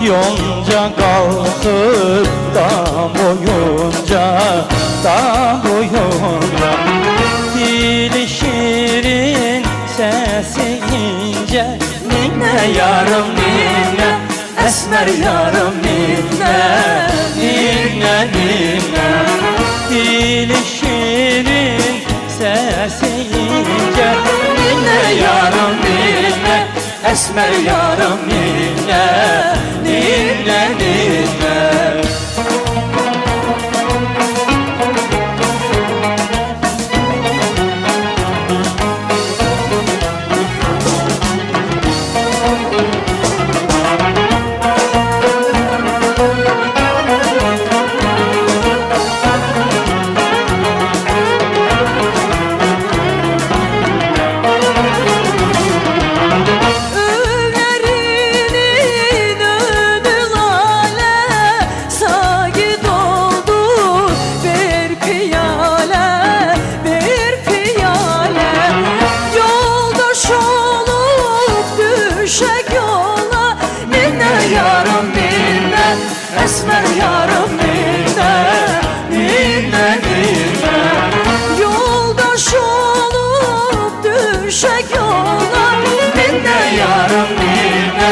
Yonca kalkıp dam boyunca dili şirin, sesi ince. Ninne yarım ninne, esmer yarım ninne, ninne ninne. Dili şirin, sesi ince. Ninne yarım ninne, esmer yarım ninne, ninne ninne. Esmer yarım ninne, ninne ninne. Yoldaş olup düşek yola, ninne yarım ninne,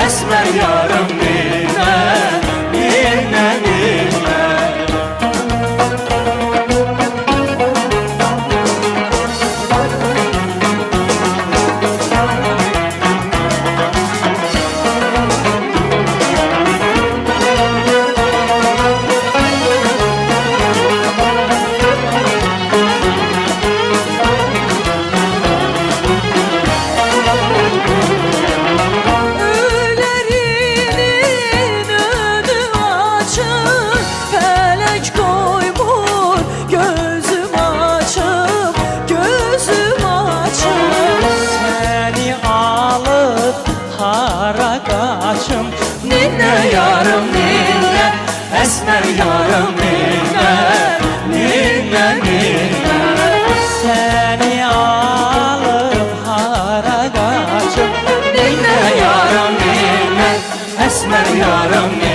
esmer yarım ninne, ninne ninne. Ninne yarım ninne, esmer yarım ninne, ninne ninne. Seni alıp hara kaçım. Ninne yarım ninne, esmer yarım ninne.